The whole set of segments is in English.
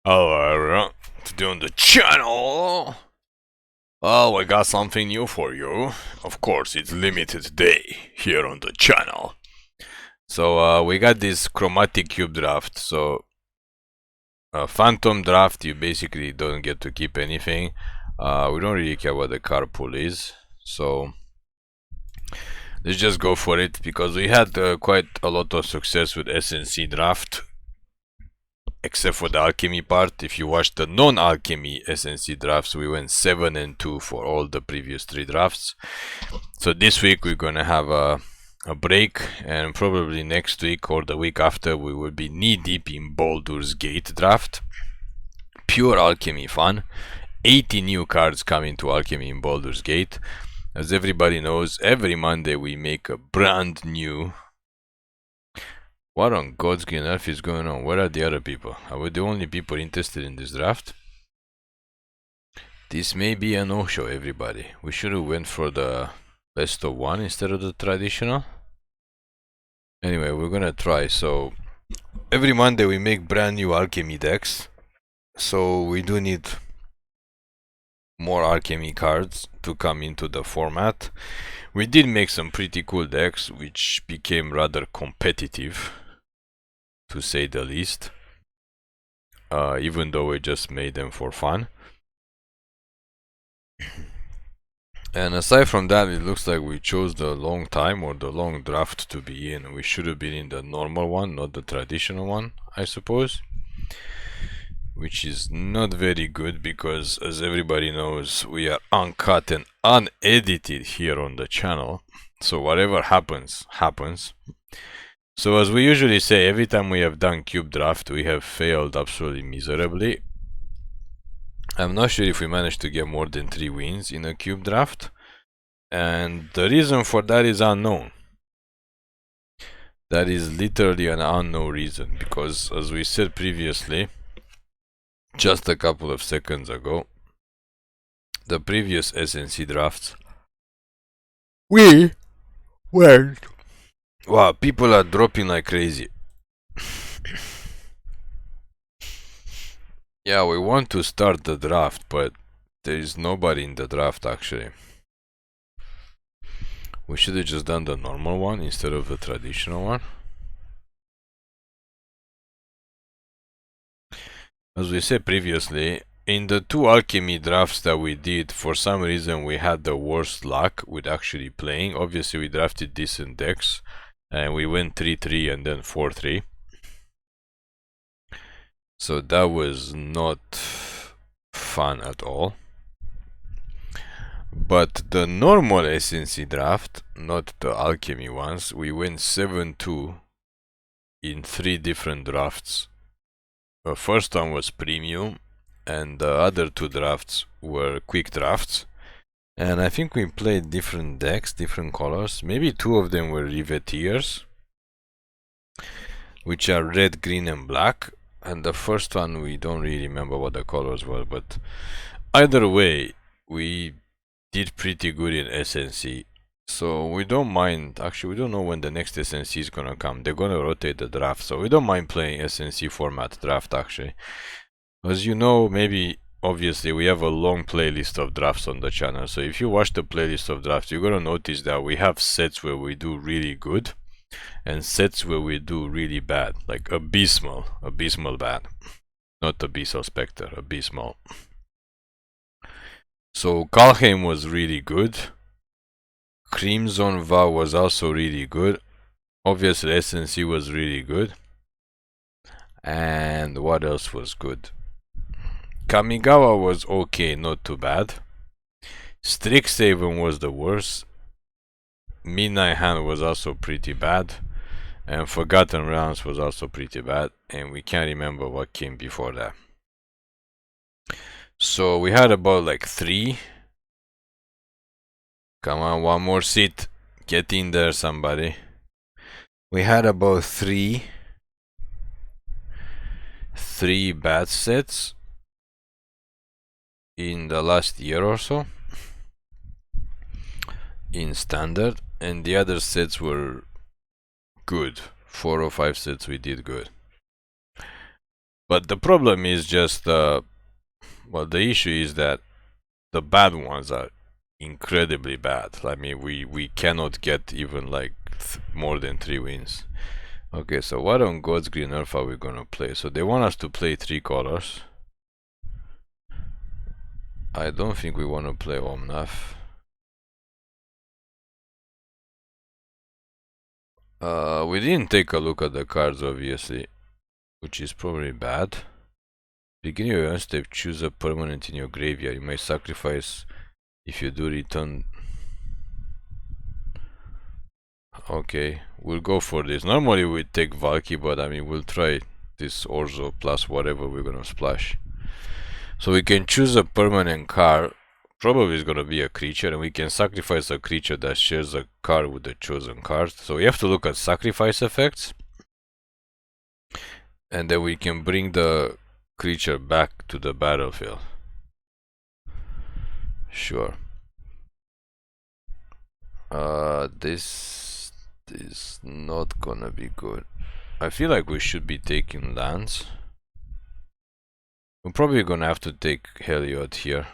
Hello everyone, today on the channel, oh, I got something new for you. Of course, it's limited day here on the channel. So we got this Chromatic Cube Draft. So Phantom Draft, you basically don't get to keep anything. We don't really care what the card pool is, so let's just go for it, because we had quite a lot of success with SNC Draft. Except for the alchemy part. If you watch the non-alchemy SNC drafts, we went 7-2 for all the previous 3 drafts. So this week we're gonna have a break, and probably next week or the week after we will be knee-deep in Baldur's Gate draft. Pure alchemy fun. 80 new cards coming to alchemy in Baldur's Gate. As everybody knows, every Monday we make a brand new... What on God's green earth is going on? Where are the other people? Are we the only people interested in this draft? This may be a no-show, everybody. We should have went for the best of 1 instead of the traditional. Anyway, we're gonna try. So every Monday we make brand new alchemy decks. So we do need more alchemy cards to come into the format. We did make some pretty cool decks which became rather competitive, to say the least, even though we just made them for fun. And aside from that, it looks like we chose the long time or the long draft to be in. We should have been in the normal one, not the traditional one, I suppose, which is not very good, because as everybody knows, we are uncut and unedited here on the channel, so whatever happens, happens. So as we usually say, every time we have done cube draft, we have failed absolutely miserably. I'm not sure if we managed to get more than 3 wins in a cube draft, and the reason for that is unknown. That is literally an unknown reason, because as we said previously, just a couple of seconds ago, the previous SNC drafts, we went... Wow, people are dropping like crazy. Yeah, we want to start the draft, but there is nobody in the draft actually. We should have just done the normal one instead of the traditional one. As we said previously, in the 2 alchemy drafts that we did, for some reason we had the worst luck with actually playing. Obviously we drafted decent decks, and we went 3-3 and then 4-3. So that was not fun at all. But the normal SNC draft, not the alchemy ones, we went 7-2 in 3 different drafts. The first one was premium, and the other 2 drafts were quick drafts. And I think we played different decks, different colors. Maybe 2 of them were Riveteers, which are red, green and black. And the first one, we don't really remember what the colors were, but either way, we did pretty good in SNC. So we don't mind. Actually, we don't know when the next SNC is gonna come. They're gonna rotate the draft, so we don't mind playing SNC format draft actually. As you know, maybe obviously we have a long playlist of drafts on the channel. So if you watch the playlist of drafts, you're gonna notice that we have sets where we do really good, and sets where we do really bad, like abysmal bad, not Abyssal Spectre, abysmal. So Kalheim was really good. Crimson Vow was also really good. Obviously SNC was really good. And what else was good? Kamigawa was okay, not too bad. Strixhaven was the worst. Midnight Hand was also pretty bad. And Forgotten Realms was also pretty bad. And we can't remember what came before that. So we had about like 3. Come on, one more seat. Get in there, somebody. We had about 3 bad sets in the last year or so in standard, and the other sets were good. 4 or 5 sets we did good. But the problem is just, well, the issue is that the bad ones are incredibly bad. I mean, we cannot get even like more than 3 wins. Okay, so what on God's Green Earth are we gonna play? So they want us to play 3 colors. I don't think we want to play Omnath. We didn't take a look at the cards, obviously, which is probably bad. Beginning of your step, choose a permanent in your graveyard. You may sacrifice if you do return. Okay, we'll go for this. Normally we take Valky, but I mean we'll try this Orzo plus whatever we're gonna splash. So we can choose a permanent card. Probably it's gonna be a creature, and we can sacrifice a creature that shares a card with the chosen card. So we have to look at sacrifice effects, and then we can bring the creature back to the battlefield. Sure. This is not gonna be good. I feel like we should be taking lands. We're probably gonna have to take Heliod here.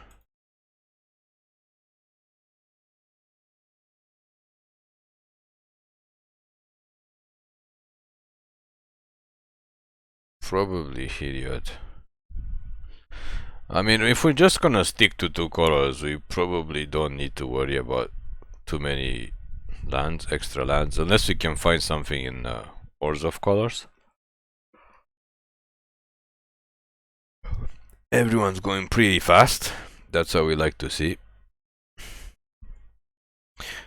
Probably Heliod. I mean, if we're just gonna stick to 2 colors, we probably don't need to worry about too many lands, extra lands, unless we can find something in Orzhov colors. Everyone's going pretty fast. That's how we like to see.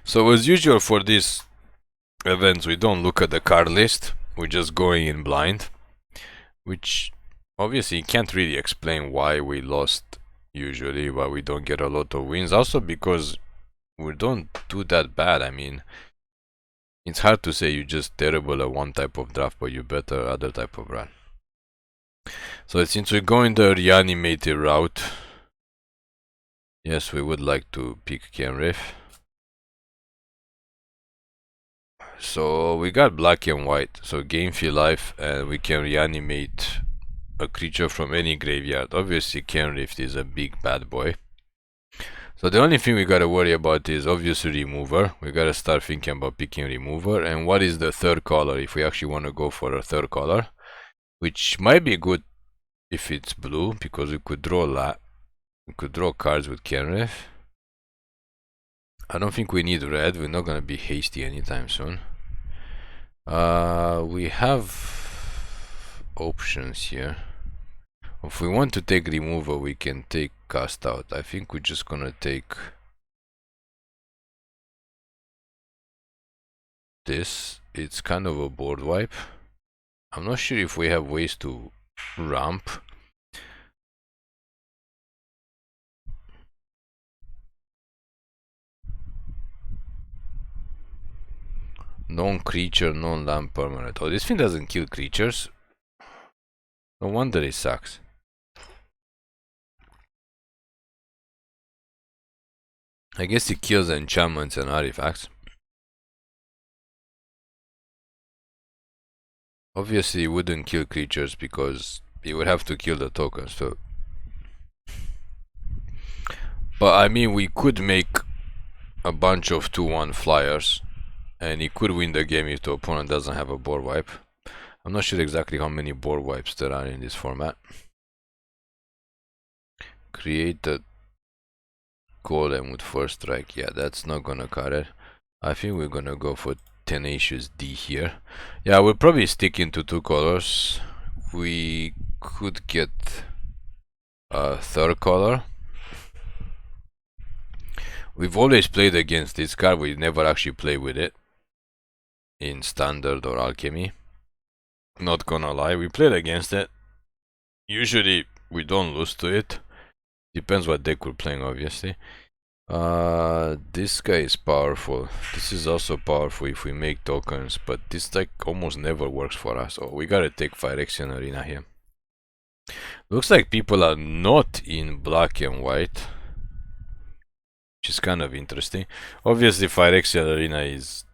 So as usual for these events, we don't look at the card list. We're just going in blind, which obviously can't really explain why we lost usually, why we don't get a lot of wins. Also because we don't do that bad. I mean, it's hard to say you're just terrible at one type of draft, but you're better at other type of run. So since we're going the reanimated route, yes, we would like to pick Kenrith. So we got black and white, so gain fee life, and we can reanimate a creature from any graveyard. Obviously Kenrith is a big bad boy. So the only thing we gotta worry about is obviously remover. We gotta start thinking about picking remover. And what is the 3rd color if we actually want to go for a 3rd color, which might be good if it's blue, because we could draw cards with Kenrith. I don't think we need red. We're not gonna be hasty anytime soon. We have options here. If we want to take removal, we can take cast out. I think we're just gonna take this. It's kind of a board wipe. I'm not sure if we have ways to ramp. Non-creature, non-land permanent. Oh, this thing doesn't kill creatures. No wonder it sucks. I guess it kills enchantments and artifacts. Obviously it wouldn't kill creatures because it would have to kill the tokens, so. But I mean, we could make a bunch of 2/1 flyers, and he could win the game if the opponent doesn't have a board wipe. I'm not sure exactly how many board wipes there are in this format. Create a golem with 1st strike. Yeah, that's not gonna cut it. I think we're gonna go for Tenacious D here. Yeah, we'll probably stick into 2 colors. We could get a 3rd color. We've always played against this card. We never actually play with it in Standard or Alchemy. Not gonna lie, we played against it. Usually we don't lose to it. Depends what deck we're playing, obviously. This guy is powerful. This is also powerful if we make tokens, but this deck almost never works for us. So we gotta take Phyrexian Arena here. Looks like people are not in black and white, which is kind of interesting. Obviously Phyrexian Arena is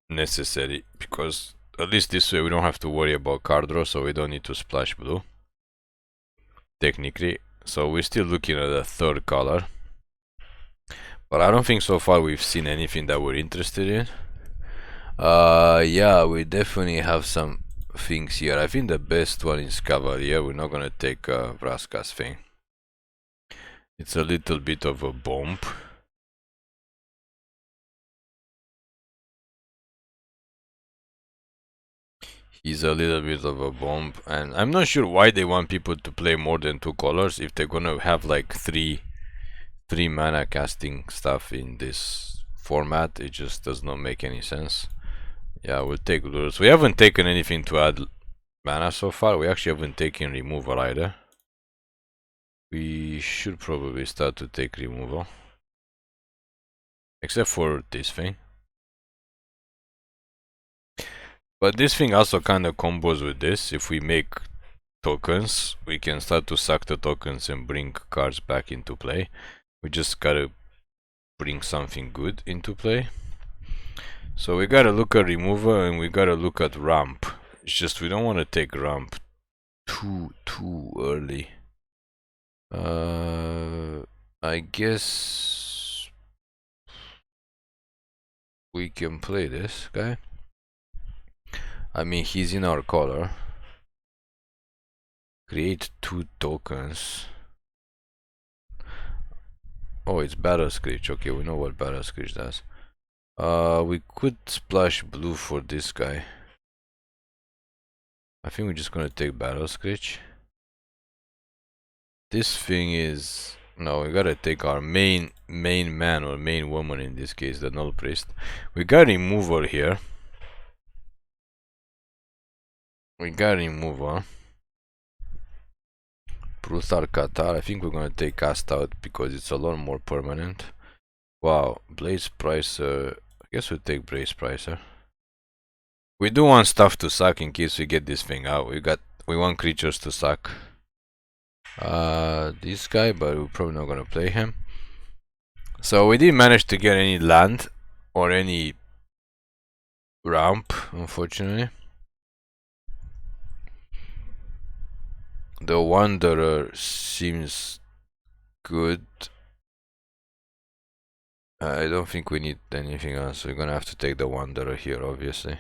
necessary because at least this way we don't have to worry about card draw, so we don't need to splash blue. technically. So we're still looking at a third color. But I don't think so far we've seen anything that we're interested in. Yeah, we definitely have some things here. I think the best one is Cavalier. We're not gonna take Vraska's thing. It's a little bit of a bomb. He's a little bit of a bomb, and I'm not sure why they want people to play more than 2 colors if they're gonna have like three mana casting stuff in this format. It just does not make any sense. Yeah, we'll take lures. We haven't taken anything to add mana so far. We actually haven't taken removal either. We should probably start to take removal, except for this thing. But this thing also kind of combos with this. If we make tokens, we can start to suck the tokens and bring cards back into play. We just gotta bring something good into play. So we gotta look at removal and we gotta look at ramp. It's just we don't want to take ramp too early. I guess we can play this guy. I mean, he's in our color. Create 2 tokens. Oh, it's Battle Screech. Okay, we know what Battle Screech does. We could splash blue for this guy. I think we're just gonna take Battle Screech. This thing is... No, we gotta take our main man or main woman in this case, the Nullpriest. We got removal here. We got removal. Brutal Qatar. I think we're gonna take cast out because it's a lot more permanent. Wow, Blaze Pricer. I guess we'll take Blaze Pricer. We do want stuff to suck in case we get this thing out. We want creatures to suck. This guy, but we're probably not gonna play him. So we didn't manage to get any land or any ramp, unfortunately. The Wanderer seems good. I don't think we need anything else. We're gonna have to take the Wanderer here, obviously.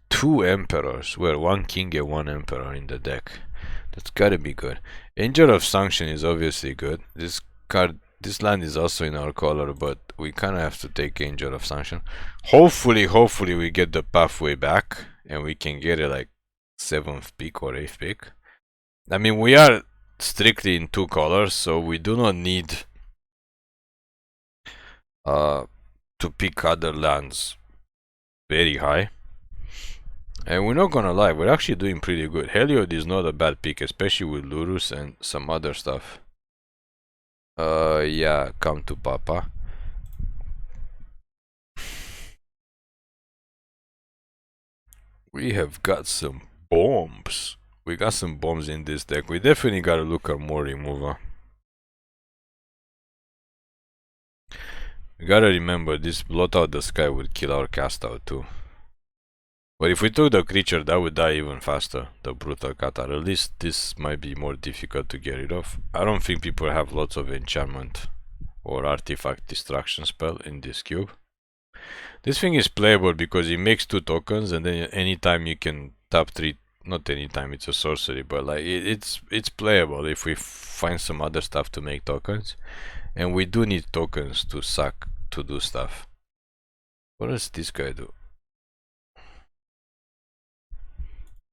2 Emperors. Well, 1 King and 1 Emperor in the deck. That's gotta be good. Angel of Sanctions is obviously good. This land is also in our color, but we kinda have to take Angel of Sanctions. Hopefully we get the pathway back and we can get it like 7th pick or 8th pick. I mean, we are strictly in 2 colors, so we do not need to pick other lands very high. And we're not gonna lie, we're actually doing pretty good. Heliod is not a bad pick, especially with Lurus and some other stuff. Yeah, come to Papa. We have got some bombs. We got some bombs in this deck. We definitely gotta look at more removal. We gotta remember, this blot out the sky would kill our cast out too. But if we took the creature, that would die even faster, the Brutal Qatar. At least this might be more difficult to get rid of. I don't think people have lots of enchantment or artifact destruction spell in this cube. This thing is playable because it makes 2 tokens, and then anytime you can tap 3. Not anytime, it's a sorcery, but like it's playable if we find some other stuff to make tokens. And we do need tokens to suck to do stuff. What does this guy do?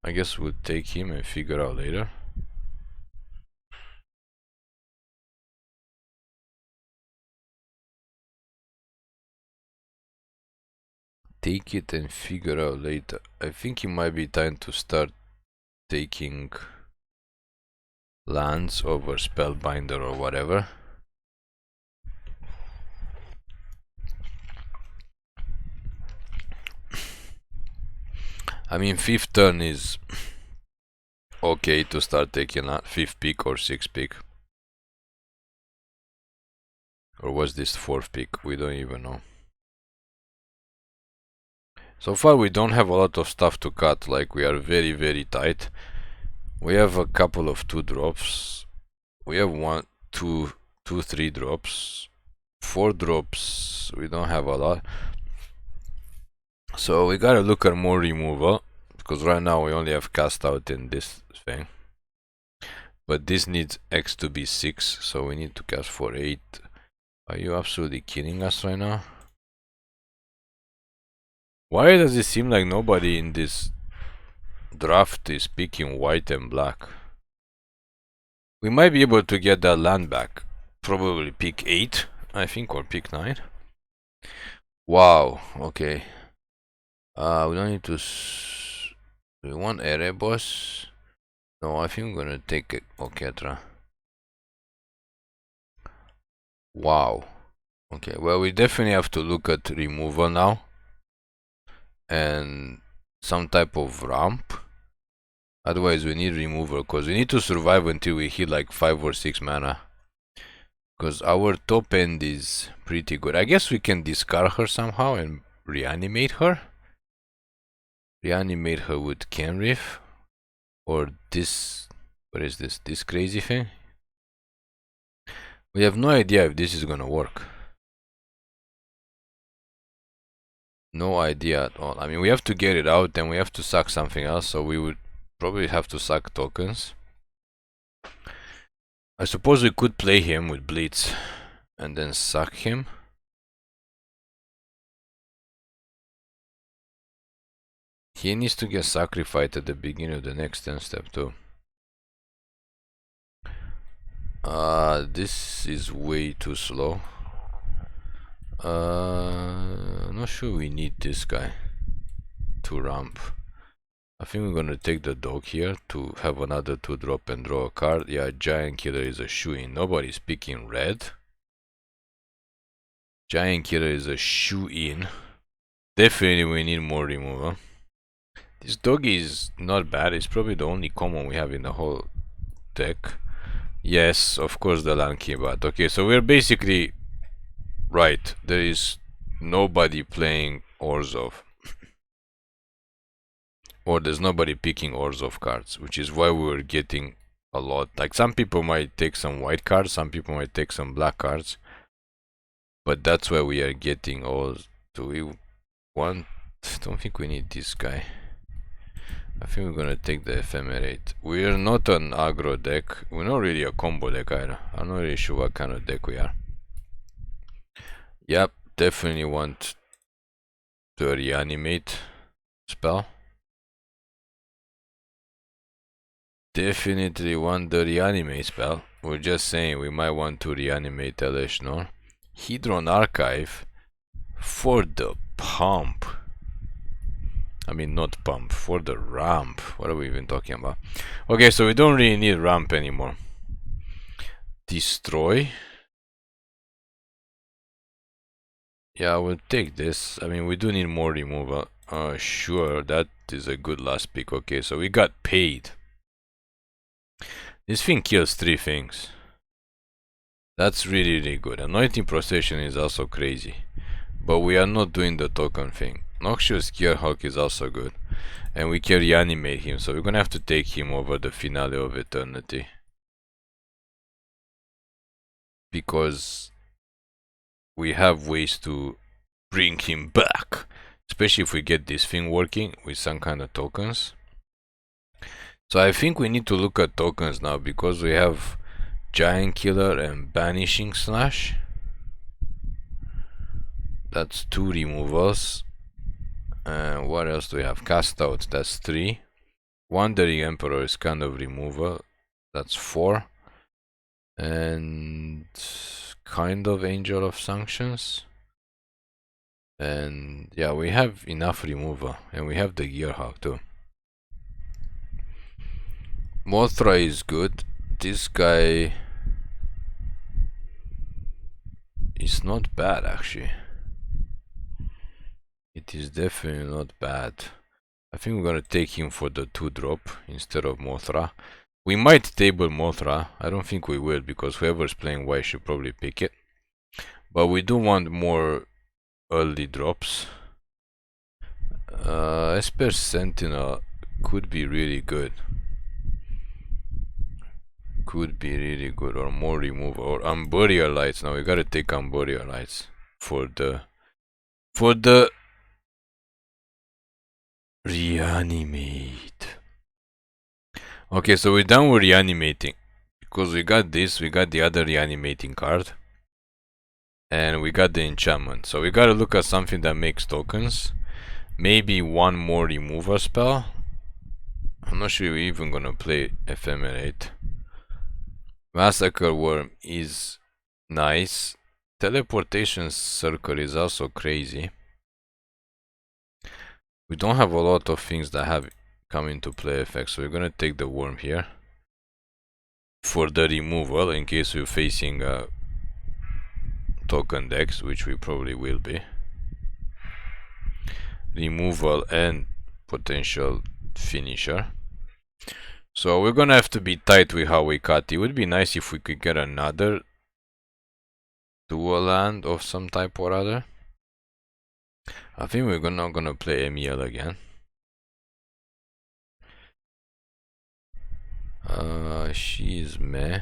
I guess we'll take him and figure out later. Take it and figure out later. I think it might be time to start taking lands over Spellbinder or whatever. I mean, 5th turn is okay to start taking a 5th pick or 6th pick. Or was this 4th pick? We don't even know. So far we don't have a lot of stuff to cut, like we are very tight. We have a couple of 2-drops. We have 1, 2, 3 drops. 4 drops. We don't have a lot. So we gotta look at more removal. Because right now we only have cast out in this thing. But this needs X to be 6. So we need to cast for 8. Are you absolutely kidding us right now? Why does it seem like nobody in this draft is picking white and black? We might be able to get that land back. Probably pick 8, I think, or pick 9. Wow, okay. We don't need to... Do we want Erebos? No, I think we're gonna take Oketra. Wow. Okay, well, we definitely have to look at removal now. And some type of ramp. Otherwise, we need removal because we need to survive until we hit like 5 or 6 mana. Because our top end is pretty good. I guess we can discard her somehow and reanimate her. Reanimate her with Kenrith. Or this... What is this? This crazy thing? We have no idea if this is gonna work. No idea at all. I mean, we have to get it out and we have to suck something else. So we would probably have to suck tokens. I suppose we could play him with Blitz and then suck him. He needs to get sacrificed at the beginning of the next 10 step too. This is way too slow. I'm not sure we need this guy to ramp. I think we're gonna take the dog here to have another 2-drop and draw a card. Yeah, Giant Killer is a shoe-in. Nobody's picking red. Giant Killer is a shoe-in. Definitely we need more removal. This doggy is not bad. It's probably the only common we have in the whole deck. Yes, of course the land came out. Okay, so we're basically right. There is nobody playing Orzhov. Or there's nobody picking Orzhov cards, which is why we were getting a lot. Like, some people might take some white cards, some people might take some black cards. But that's why we are getting all... Do we want... I don't think we need this guy. I think we're gonna take the Ephemerate. We're not an aggro deck. We're not really a combo deck either. I'm not really sure what kind of deck we are. Yep, definitely want the reanimate spell. Definitely want the reanimate spell. We're just saying we might want to reanimate Elesh, no? Hedron Archive for the pump. I mean, not pump, for the ramp. What are we even talking about? Okay, so we don't really need ramp anymore. Destroy. Yeah, we'll take this. I mean, we do need more removal. Sure, that is a good last pick. Okay, so we got paid. This thing kills 3 things. That's really, really good. Anointing Procession is also crazy. But we are not doing the token thing. Noxious Gearhulk is also good. And we can reanimate him. So we're gonna have to take him over the Finale of Eternity. Because we have ways to bring him back. Especially if we get this thing working with some kind of tokens. So I think we need to look at tokens now, because we have Giant Killer and Banishing Slash. That's 2 removals. And what else do we have? Cast Out, that's 3. Wandering Emperor is kind of removal. That's 4. And kind of Angel of Sanctions. And yeah, we have enough removal. And we have the Gearhulk too. Mothra is good. This guy is not bad actually. It is definitely not bad. I think we're gonna take him for the 2-drop instead of Mothra. We might table Mothra. I don't think we will, because whoever's playing white should probably pick it. But we do want more early drops. Esper Sentinel could be really good. could be really good, or more removal, or Unburial Rites. Now we gotta take Unburial Rites for the reanimate. Okay, so we're done with reanimating because we got this, we got the other reanimating card, and we got the enchantment. So we gotta look at something that makes tokens. Maybe one more removal spell. I'm not sure we're even gonna play Ephemerate. Massacre Worm is nice. Teleportation Circle is also crazy. We don't have a lot of things that have come into play effect, so we're gonna take the worm here for the removal in case we're facing token decks, which we probably will be. Removal and potential finisher. So we're gonna have to be tight with how we cut. It would be nice if we could get another dual land of some type or other. I think we're not gonna play MEL again. She's meh.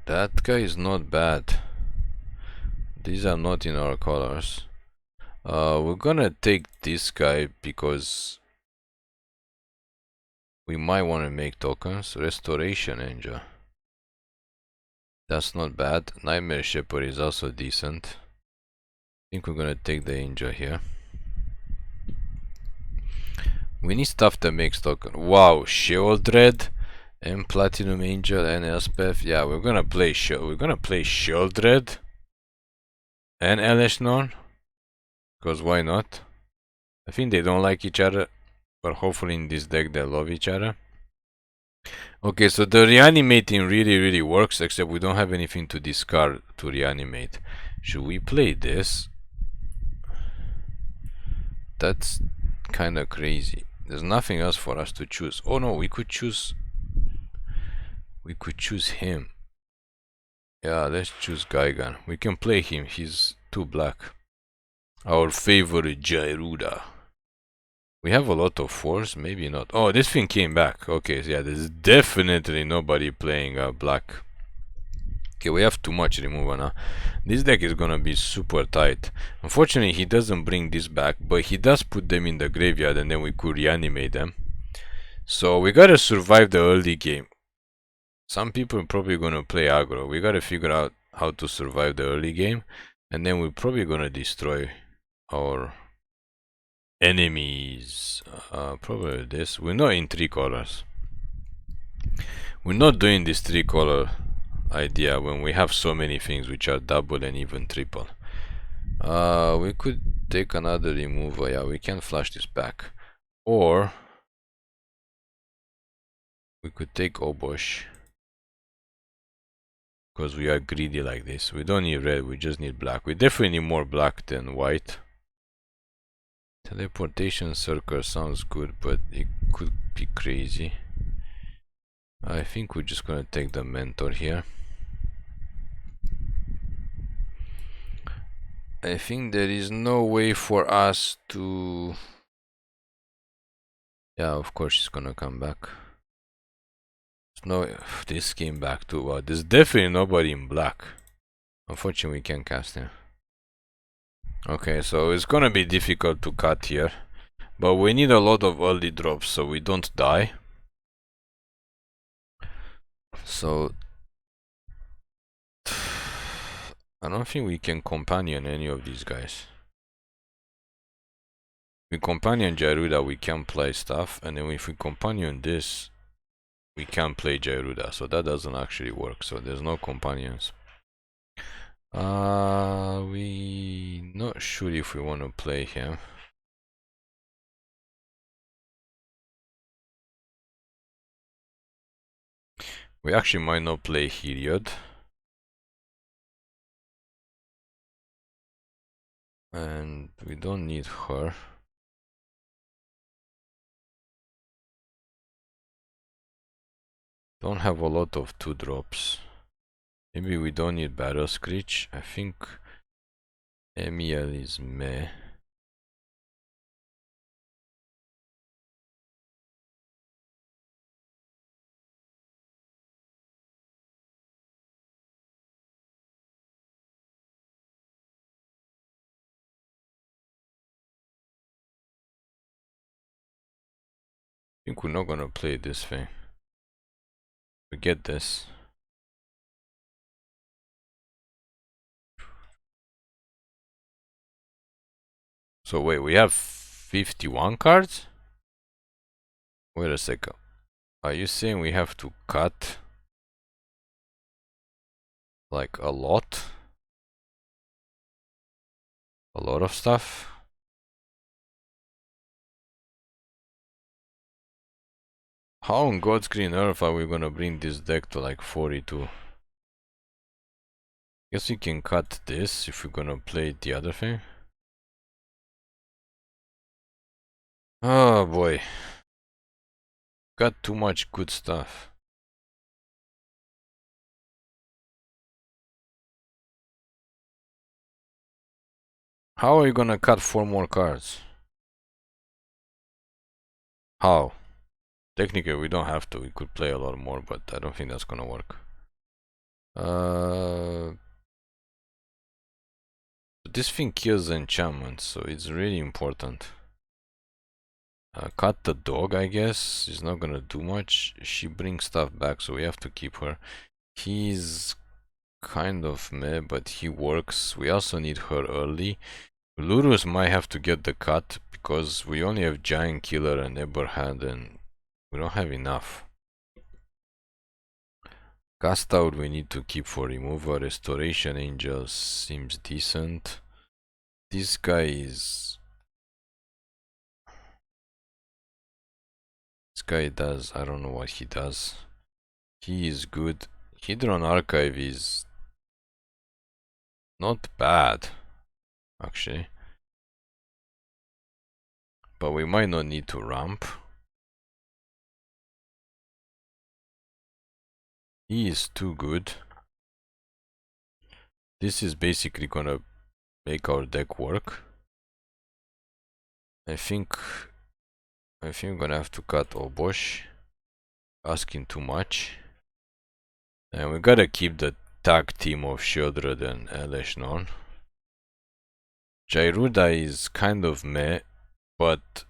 That guy is not bad. These are not in our colors. We're gonna take this guy because we might want to make tokens. Restoration Angel. That's not bad. Nightmare Shepherd is also decent. I think we're gonna take the Angel here. We need stuff that makes token. Wow, Sheoldred and Platinum Angel and Elspeth. Yeah, we're gonna play Sheoldred and Elesh Norn. Because why not? I think they don't like each other, but hopefully in this deck they love each other. Okay, so the reanimating really works, except we don't have anything to discard to reanimate. Should we play this? That's kinda crazy. There's nothing else for us to choose. Oh no, we could choose him. Yeah, let's choose Gaigan. We can play him, he's too black. Our favorite Jairuda. We have a lot of force, maybe not. Oh, this thing came back. Okay, so yeah, there's definitely nobody playing black. Okay, we have too much removal now. This deck is gonna be super tight. Unfortunately, he doesn't bring this back, but he does put them in the graveyard and then we could reanimate them. So we gotta survive the early game. Some people are probably gonna play aggro. We gotta figure out how to survive the early game, and then we're probably gonna destroy our enemies. Probably this. We're not in 3 colors. We're not doing this 3 color idea when we have so many things which are double and even triple. We could take another removal. Yeah, we can flash this back, or we could take Obosh because we are greedy like this. We don't need red, we just need black. We definitely need more black than white. Teleportation Circle sounds good, but it could be crazy. I think we're just gonna take the Mentor here. I think there is no way for us to... Yeah, of course she's gonna come back. No, this came back too. Wow, there's definitely nobody in black. Unfortunately, we can't cast him. Okay, so it's gonna be difficult to cut here, but we need a lot of early drops so we don't die. So I don't think we can companion any of these guys. We companion Jairuda, we can play stuff, and then if we companion this, we can play Jairuda, so that doesn't actually work, so there's no companions. We not sure if we want to play him. We actually might not play Heliod. And we don't need her. Don't have a lot of 2-drops. Maybe we don't need Battle Screech. I think MEL is meh. think we're not gonna play this thing. Forget this. So wait, we have 51 cards? Wait a second. Are you saying we have to cut like a lot? A lot of stuff? How on God's green earth are we gonna bring this deck to like 42? Guess we can cut this if we're gonna play the other thing. Oh boy. Got too much good stuff. How are you gonna cut 4 more cards? How? Technically we don't have to, we could play a lot more, but I don't think that's gonna work. This thing kills enchantments, so it's really important. Cut the dog, I guess, is not gonna do much. She brings stuff back, so we have to keep her. He's kind of meh, but he works. We also need her early. Lurus might have to get the cut, because we only have Giant Killer and Eberhart, and we don't have enough. Cast out we need to keep for removal. Restoration Angel seems decent. This guy is... This guy does... I don't know what he does. He is good. Hedron Archive is... not bad, actually. But we might not need to ramp. He is too good. This is basically gonna make our deck work. I think I'm gonna have to cut Obosh. Asking too much. And we gotta keep the tag team of Sheoldred and Elesh Norn. Jairuda is kind of meh, but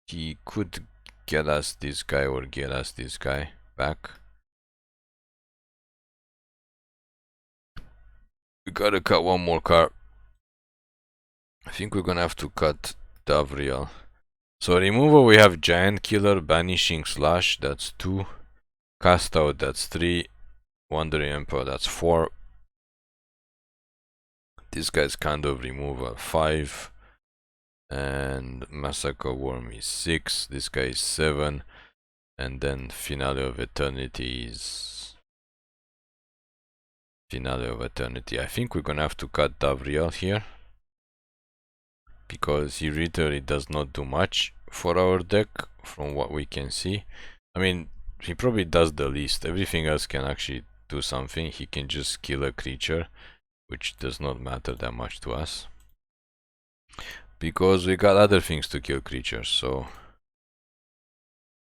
he could get us this guy or get us this guy back. We gotta cut one more card. I think we're gonna have to cut Davriel. So removal we have Giant Killer, Banishing Slash, that's 2. Cast out, that's 3. Wandering Emperor, that's 4. This guy's kind of removal, 5. And Massacre Worm is 6. This guy is 7. And then Finale of Eternity is... Finale of Eternity. I think we're gonna have to cut Davriel here, because he literally does not do much for our deck from what we can see. I mean, he probably does the least. Everything else can actually do something. He can just kill a creature, which does not matter that much to us, because we got other things to kill creatures. So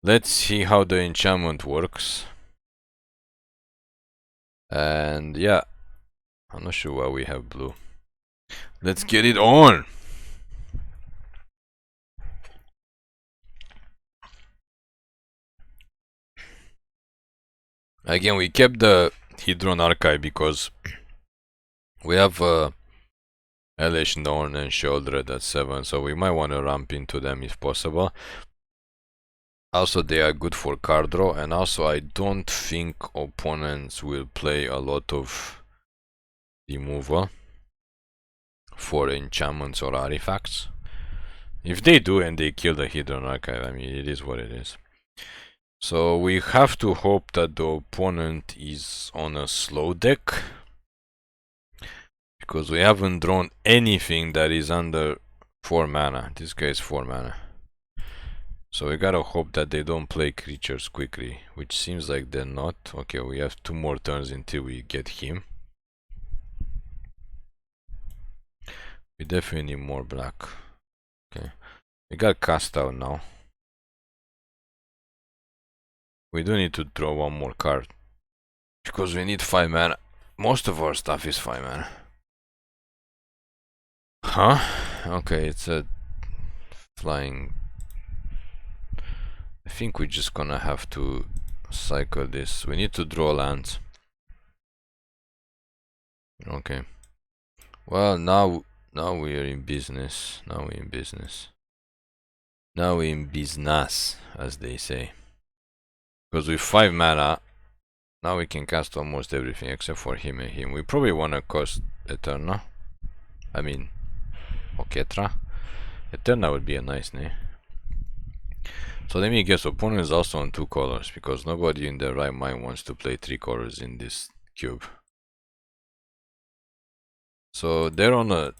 let's see how the enchantment works. And yeah, I'm not sure why we have blue. Let's get it on. Again, we kept the Hedron Archive because we have Elesh, Norn and Sheoldred at 7, so we might want to ramp into them if possible. Also, they are good for card draw, and also I don't think opponents will play a lot of removal for enchantments or artifacts. If they do and they kill the Hedron Archive, I mean, it is what it is. So we have to hope that the opponent is on a slow deck, because we haven't drawn anything that is under 4 mana. This guy is 4 mana. So we gotta hope that they don't play creatures quickly, which seems like they're not. Okay, we have 2 more turns until we get him. We definitely need more black. Okay, we got cast out now. We do need to draw one more card, because we need 5 mana. Most of our stuff is 5 mana. Huh? Okay, it's a flying... I think we're just gonna have to cycle this. We need to draw lands. Okay. Well, now we are in business. Now we're in business. Now we're in business, as they say. Because with 5 mana, now we can cast almost everything except for him and him. We probably wanna cast Eterna. I mean, Oketra. Eterna would be a nice name. So let me guess, opponent is also on 2 colors, because nobody in their right mind wants to play 3 colors in this cube. So they're on a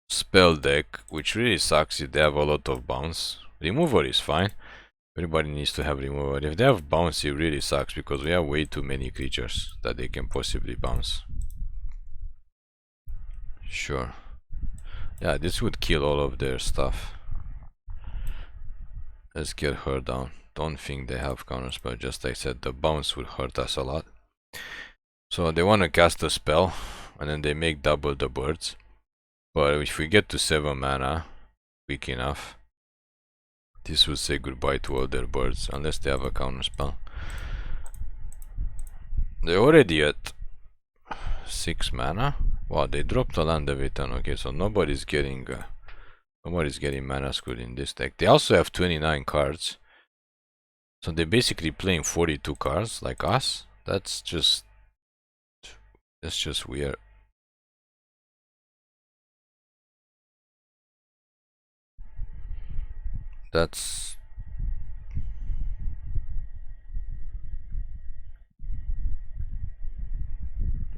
spell deck, which really sucks if they have a lot of bounce. Remover is fine. Everybody needs to have remover. If they have bounce, it really sucks, because we have way too many creatures that they can possibly bounce. Sure. Yeah, this would kill all of their stuff. Let's get her down. Don't think they have counterspell, just like I said, the bounce would hurt us a lot. So they want to cast a spell, and then they make double the birds. But if we get to 7 mana, weak enough, this would say goodbye to all their birds, unless they have a counterspell. They're already at 6 mana. Wow, they dropped a land every turn. Okay, so nobody's getting mana screwed in this deck. They also have 29 cards. So they're basically playing 42 cards like us. That's just weird. That's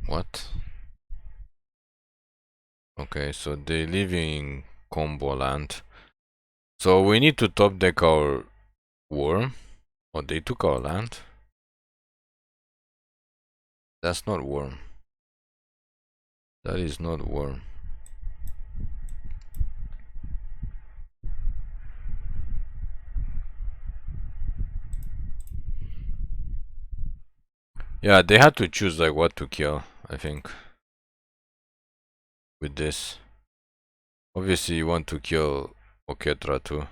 what? Okay, so they're leaving combo land. So we need to top deck our worm. Oh, they took our land. That's not worm. That is not worm. Yeah, they had to choose like what to kill, I think. With this. Obviously you want to kill Oketra too.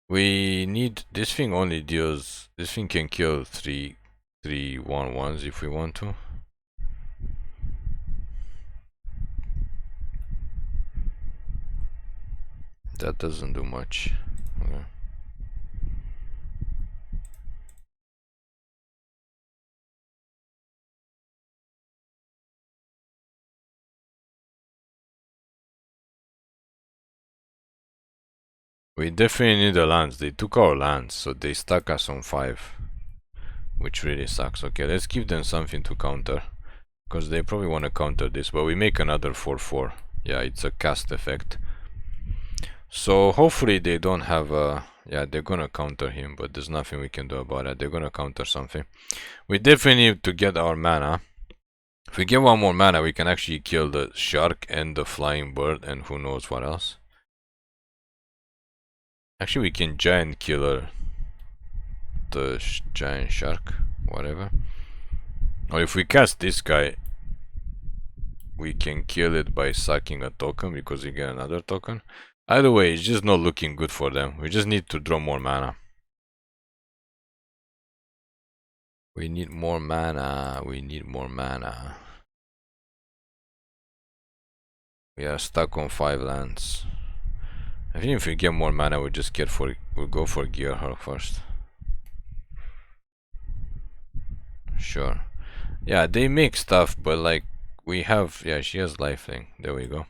We need this thing only deals this thing can kill 3/1/1s if we want to. That doesn't do much. Okay. We definitely need the lands. They took our lands, so they stuck us on 5. Which really sucks. Okay, let's give them something to counter. Because they probably want to counter this, but we make another 4/4. Yeah, it's a cast effect. So hopefully they don't have a... Yeah, they're gonna counter him, but there's nothing we can do about it. They're gonna counter something. We definitely need to get our mana. If we get 1 more mana, we can actually kill the shark and the flying bird and who knows what else. Actually, we can giant killer the giant shark, whatever. Or if we cast this guy, we can kill it by sucking a token because we get another token. Either way, it's just not looking good for them. We just need to draw more mana. We need more mana. We need more mana. We are stuck on 5 lands. I think if we get more mana, we'll go for Gearhulk first. Sure. Yeah, they make stuff, but like we have, yeah, she has lifelink. There we go.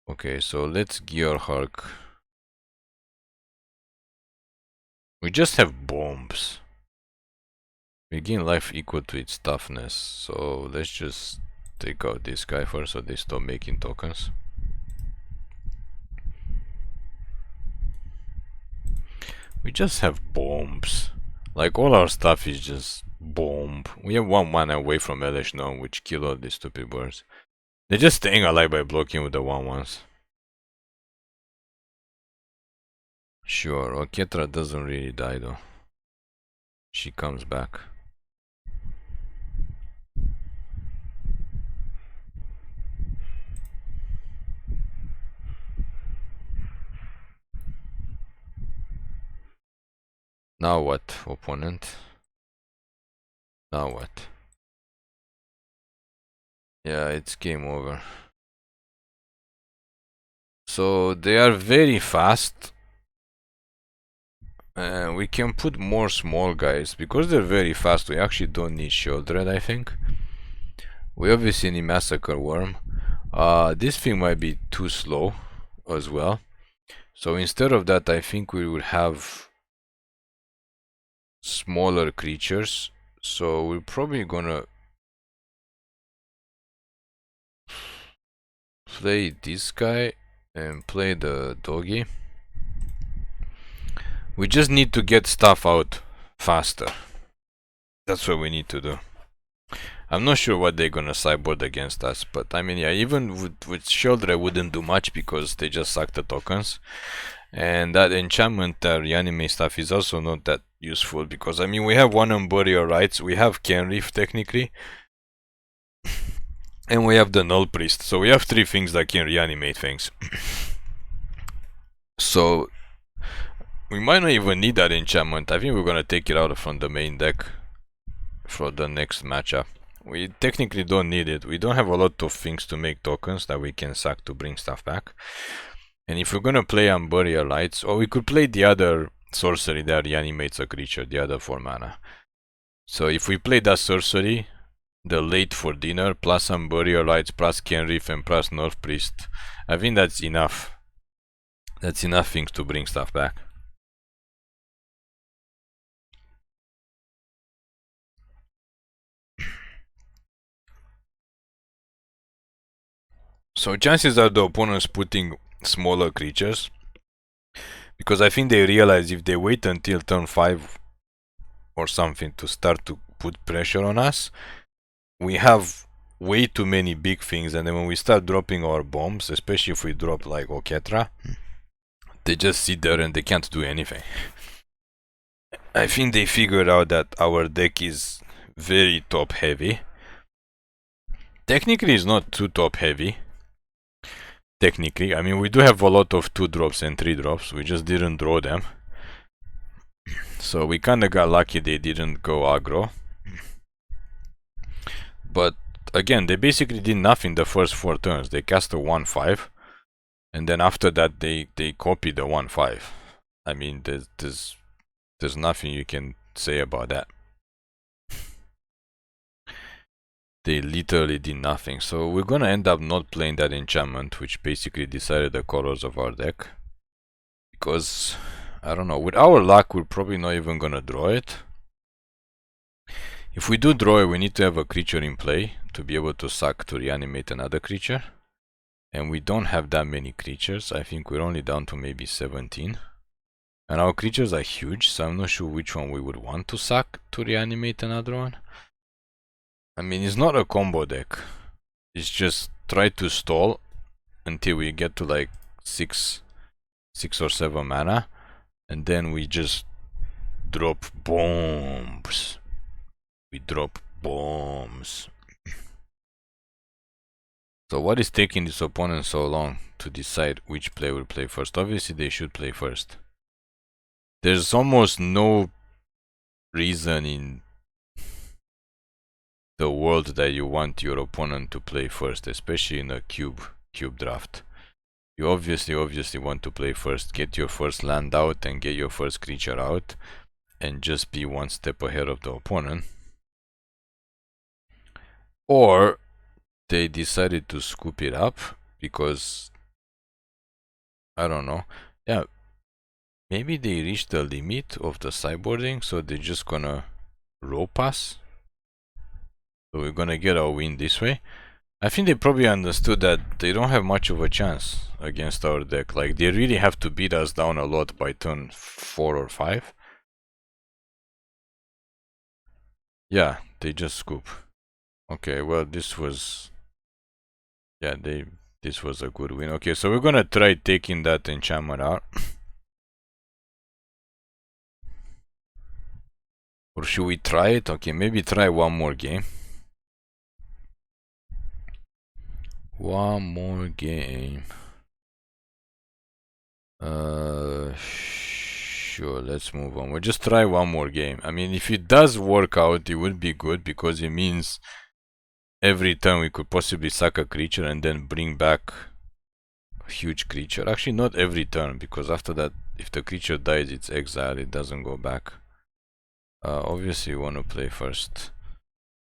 Okay, so let's Gearhulk. We just have bombs. We gain life equal to its toughness, so let's just take out this guy first so they stop making tokens. We just have bombs. Like all our stuff is just bomb. We have 1 mana away from Elesh now, which kill all these stupid birds. They're just staying alive by blocking with the 1/1s. Sure, Oketra doesn't really die though. She comes back. Now what, opponent? Now what? Yeah, it's game over. So they are very fast. We can put more small guys. Because they're very fast, we actually don't need Shield Red, I think. We obviously need Massacre Worm. This thing might be too slow as well. So instead of that, I think we would have smaller creatures. So we're probably gonna play this guy and play the doggy. We just need to get stuff out faster. That's what we need to do. I'm not sure what they're gonna sideboard against us, but I mean, yeah, even with Shield I wouldn't do much because they just suck the tokens. And that enchantment, reanimate stuff is also not that useful because, I mean, we have one Unburial Rites, we have Kenrith technically, and we have the Nullpriest, so we have 3 things that can reanimate things. So we might not even need that enchantment. I think we're gonna take it out from the main deck for the next matchup. We technically don't need it. We don't have a lot of things to make tokens that we can sack to bring stuff back. And if we're gonna play Unburial Rites, or we could play the other sorcery that reanimates a creature, the other 4 mana. So if we play that sorcery, the late for dinner, plus Unburial Rites, plus Kenrith, and plus Nullpriest, I think that's enough. That's enough things to bring stuff back. So chances are the opponent's putting smaller creatures, because I think they realize if they wait until turn 5 or something to start to put pressure on us, we have way too many big things, and then when we start dropping our bombs, especially if we drop like Oketra, they just sit there and they can't do anything. I think they figured out that our deck is very top heavy. Technically it's not too top heavy. Technically, I mean, we do have a lot of 2-drops and 3-drops, we just didn't draw them. So we kinda got lucky they didn't go aggro. But again, they basically did nothing the first 4 turns. They cast a 1/5, and then after that they copied the 1/5. I mean, there's nothing you can say about that. They literally did nothing. So we're gonna end up not playing that enchantment, which basically decided the colors of our deck. Because, I don't know, with our luck we're probably not even gonna draw it. If we do draw it, we need to have a creature in play to be able to sack to reanimate another creature. And we don't have that many creatures. I think we're only down to maybe 17. And our creatures are huge, so I'm not sure which one we would want to sack to reanimate another one. I mean, it's not a combo deck. It's just try to stall until we get to like 6 or 7 mana, and then we just drop bombs. We drop bombs. So what is taking this opponent so long to decide which player will play first? Obviously they should play first. There's almost no reason in the world that you want your opponent to play first, especially in a cube draft. You obviously want to play first, get your first land out and get your first creature out, and just be one step ahead of the opponent. Or they decided to scoop it up because, I don't know, yeah, maybe they reached the limit of the sideboarding, so they're just gonna rope us. So we're gonna get our win this way. I think they probably understood that they don't have much of a chance against our deck. Like, they really have to beat us down a lot by turn 4 or 5. Yeah, they just scoop. Okay, well, this was... yeah, this was a good win. Okay, so we're gonna try taking that enchantment out. Or should we try it? Okay, maybe try one more game. One more game. Sure, let's move on. We'll just try one more game. I mean, if it does work out, it would be good because it means every turn we could possibly sack a creature and then bring back a huge creature. Actually, not every turn, because after that, if the creature dies, it's exiled, it doesn't go back. Obviously, we want to play first.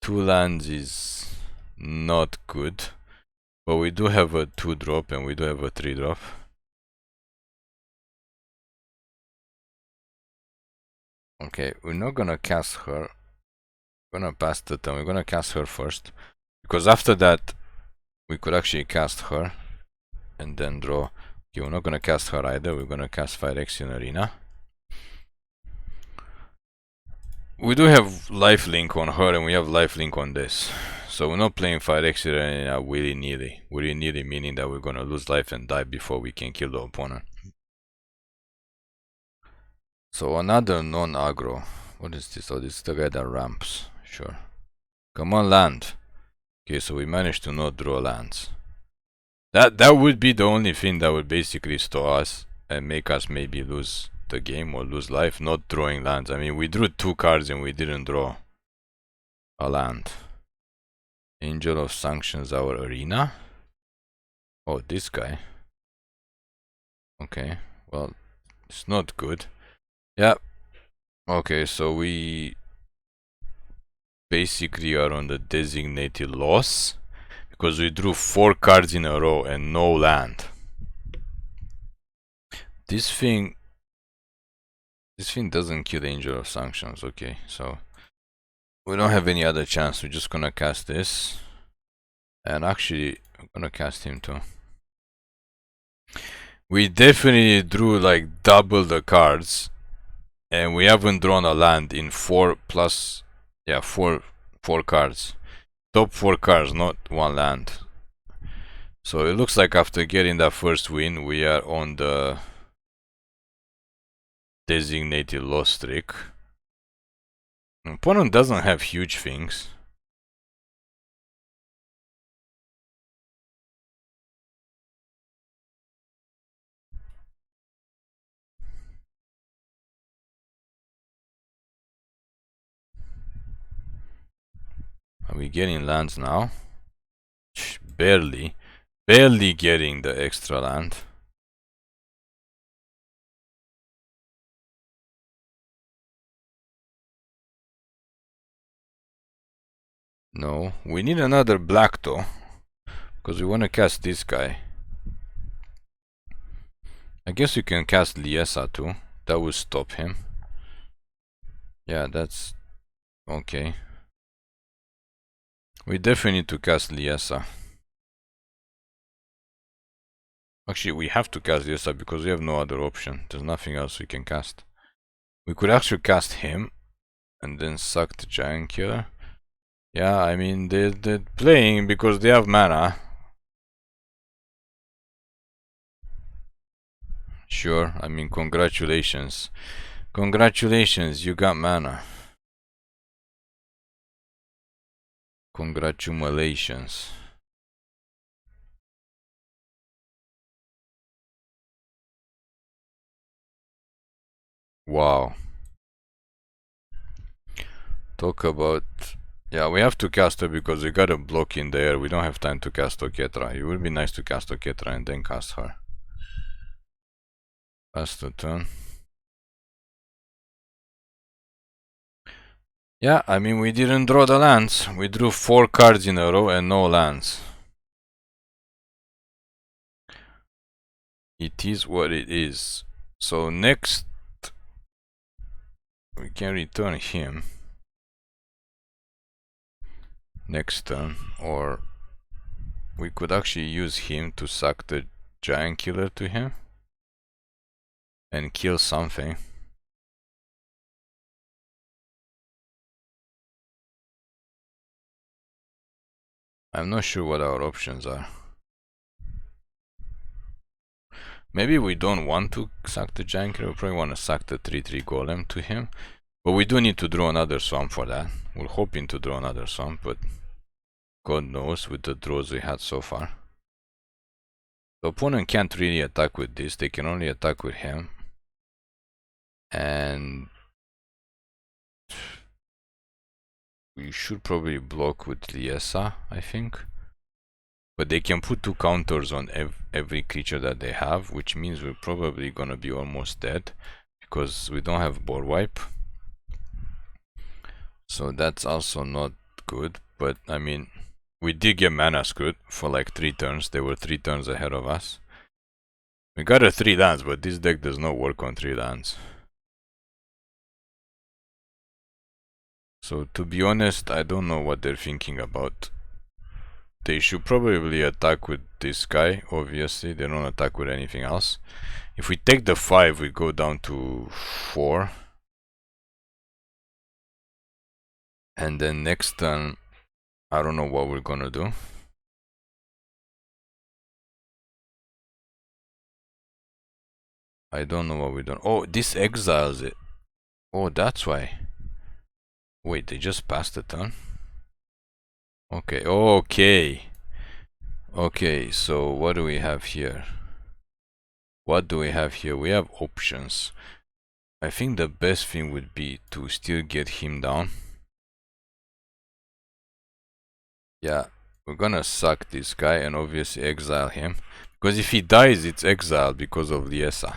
2 lands is not good, but we do have a 2-drop and we do have a 3-drop. Okay, we're not gonna cast her. We're gonna pass the turn. We're gonna cast her first, because after that we could actually cast her and then draw. Okay, we're not gonna cast her either. We're gonna cast Phyrexian Arena. We do have lifelink on her and we have lifelink on this, so we're not playing Phyrexian Arena willy-nilly. Willy-nilly meaning that we're gonna lose life and die before we can kill the opponent. So another non-aggro. What is this? Oh, this is the guy that ramps. Sure. Come on, land. Okay, so we managed to not draw lands. That would be the only thing that would basically stall us and make us maybe lose the game or lose life, not drawing lands. I mean, we drew 2 cards and we didn't draw a land. Angel of Sanctions, our arena. Oh, this guy. Okay, well, it's not good. Yeah. Okay, so we basically are on the designated loss because we drew 4 cards in a row and no land. This thing doesn't kill Angel of Sanctions. Okay, so we don't have any other chance. We're just gonna cast this, and actually I'm gonna cast him too. We definitely drew like double the cards, and we haven't drawn a land in 4 plus, yeah, 4 cards. Top 4 cards, not 1 land. So it looks like after getting that first win, we are on the designated loss streak. Opponent doesn't have huge things. Are we getting lands now? Barely getting the extra land. No, we need another black though, because we want to cast this guy. I guess we can cast Liesa too. That will stop him. Yeah, that's okay. We definitely need to cast Liesa. Actually, we have to cast Liesa because we have no other option. There's nothing else we can cast. We could actually cast him and then suck the Giant Killer. Yeah, I mean, they're playing because they have mana. Sure, I mean, congratulations. Congratulations, you got mana. Congratulations. Wow. Talk about... Yeah, we have to cast her because we got a block in there. We don't have time to cast Oketra. It would be nice to cast Oketra and then cast her. Pass the turn. Yeah, I mean, we didn't draw the lands. We drew 4 cards in a row and no lands. It is what it is. So next, we can return him next turn, or we could actually use him to suck the Giant Killer to him and kill something. I'm not sure what our options are. Maybe we don't want to suck the Giant Killer. We probably want to suck the 3/3 Golem to him. But we do need to draw another swamp for that. We're hoping to draw another swamp, but God knows with the draws we had so far. The opponent can't really attack with this. They can only attack with him. And we should probably block with Liesa, I think. But they can put 2 counters on every creature that they have, which means we're probably gonna be almost dead because we don't have board wipe. So that's also not good, but I mean, we did get mana screwed for like 3 turns. They were 3 turns ahead of us. We got a 3 lands, but this deck does not work on 3 lands. So to be honest, I don't know what they're thinking about. They should probably attack with this guy, obviously. They don't attack with anything else. If we take the 5, we go down to 4. And then next turn, I don't know what we're gonna do. I don't know what we're doing. Oh, this exiles it. Oh, that's why. Wait, they just passed the turn? Okay, okay. Okay, so what do we have here? What do we have here? We have options. I think the best thing would be to still get him down. Yeah, we're gonna suck this guy and obviously exile him. Because if he dies, it's exile because of Liesa.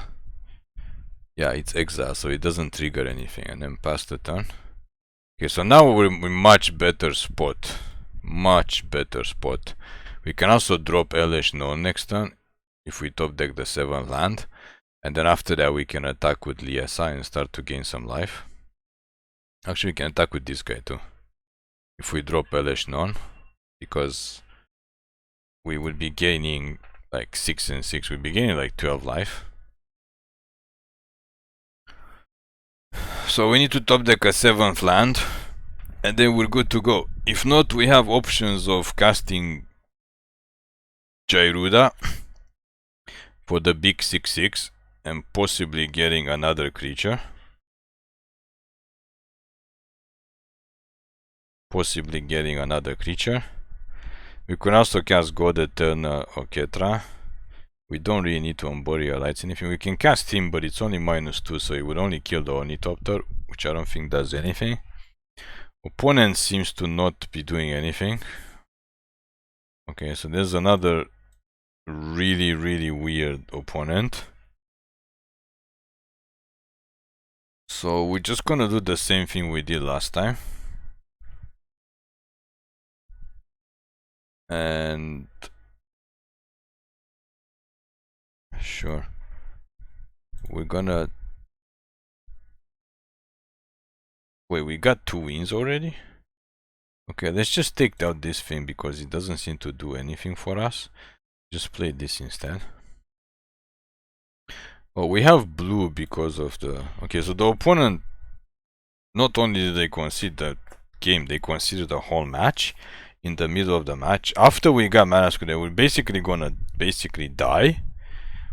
Yeah, it's exile, so it doesn't trigger anything. And then pass the turn. Okay, so now we're in much better spot. Much better spot. We can also drop Elesh Norn next turn if we top deck the 7th land. And then after that we can attack with Liesa and start to gain some life. Actually, we can attack with this guy too. If we drop Elesh Norn. Because we would be gaining like 6 and 6. We'd be gaining like 12 life. So we need to top deck a 7th land. And then we're good to go. If not, we have options of casting Jairuda for the big 6/6 and possibly getting another creature. We can also cast God-Eternal Oketra. We don't really need to Unburial Rites anything. We can cast him, but it's only -2, so it would only kill the Ornithopter, which I don't think does anything. Opponent seems to not be doing anything. Okay, so there's another really weird opponent. So we're just gonna do the same thing we did last time. And sure, we're gonna wait, we got 2 wins already? Okay, let's just take out this thing because it doesn't seem to do anything for us. Just play this instead. Oh, we have blue because of the... Okay, so the opponent, not only did they concede the game, they conceded the whole match in the middle of the match. After we got mana screw, they were basically gonna die.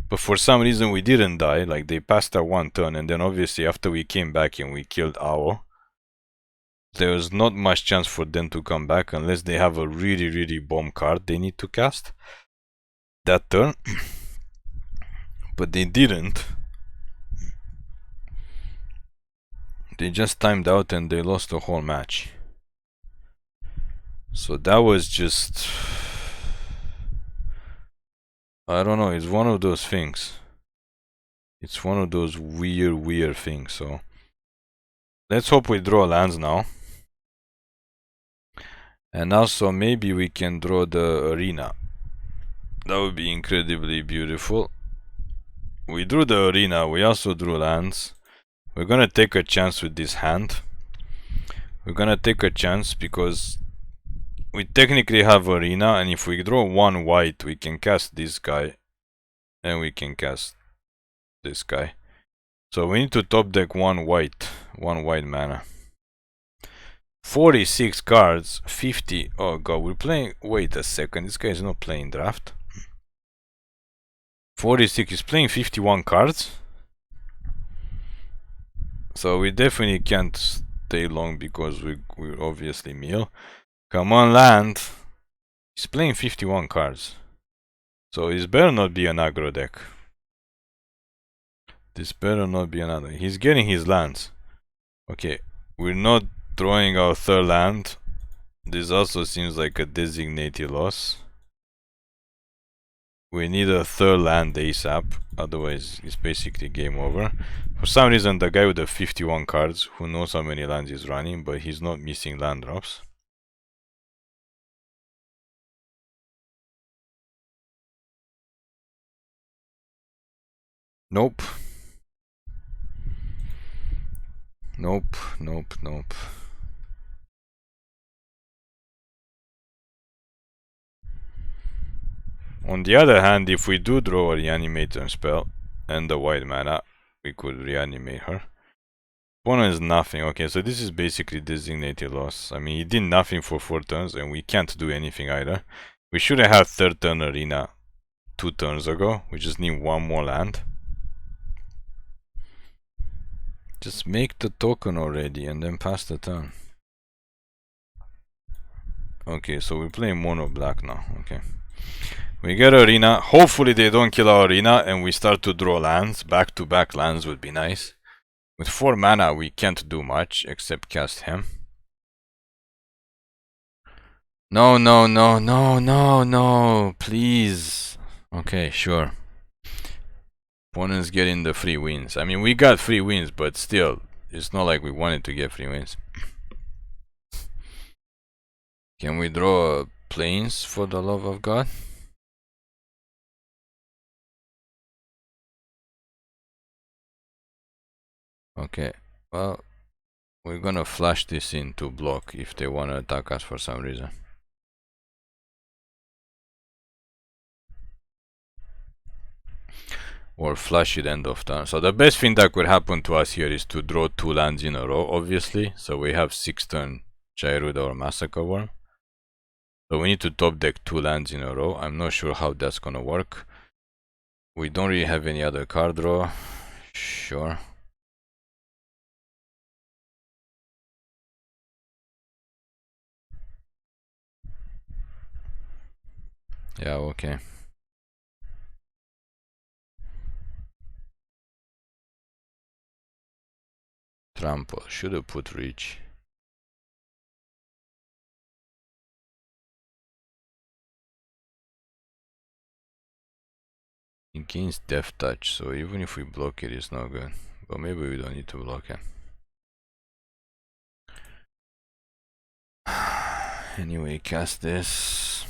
But for some reason we didn't die, like they passed our 1 turn, and then obviously after we came back and we killed Owl, there was not much chance for them to come back unless they have a really bomb card they need to cast that turn. But they didn't. They just timed out and they lost the whole match. So that was just... I don't know, it's one of those things. It's one of those weird things, so... Let's hope we draw lands now. And also maybe we can draw the arena. That would be incredibly beautiful. We drew the arena, we also drew lands. We're gonna take a chance with this hand. We're gonna take a chance because we technically have arena, and if we draw 1 white, we can cast this guy. And we can cast this guy. So we need to top deck 1 white mana. 46 cards, 50. Oh god, we're playing. Wait a second, this guy is not playing draft. 46 is playing 51 cards. So we definitely can't stay long because we obviously mill. Come on, land. He's playing 51 cards. So this better not be an aggro deck. This better not be another. He's getting his lands. Okay, we're not drawing our third land. This also seems like a designated loss. We need a third land ASAP, otherwise it's basically game over. For some reason the guy with the 51 cards, who knows how many lands he's running, but he's not missing land drops. Nope. Nope, nope, nope. On the other hand, if we do draw a reanimator spell and the white mana, we could reanimate her. Opponent is nothing. Okay, so this is basically designated loss. I mean, he did nothing for 4 turns and we can't do anything either. We should have had third turn arena 2 turns ago. We just need one more land. Just make the token already and then pass the turn. Okay, so we're playing mono black now. Okay. We get arena. Hopefully they don't kill our arena and we start to draw lands. Back-to-back lands would be nice. With 4 mana we can't do much except cast him. No, no, no, no, no, no, please. Okay, sure. Opponents getting the free wins. I mean, we got free wins, but still, it's not like we wanted to get free wins. Can we draw planes for the love of God? Okay, well, we're gonna flash this in to block if they wanna attack us for some reason. Or flash it end of turn. So the best thing that could happen to us here is to draw 2 lands in a row, obviously. So we have 6 turn Gyruda or Massacre Worm. So we need to top deck 2 lands in a row. I'm not sure how that's gonna work. We don't really have any other card draw. Sure. Yeah, okay. Trample. Should have put reach. It gains Death Touch, so even if we block it, it's not good. But maybe we don't need to block it. Anyway, cast this.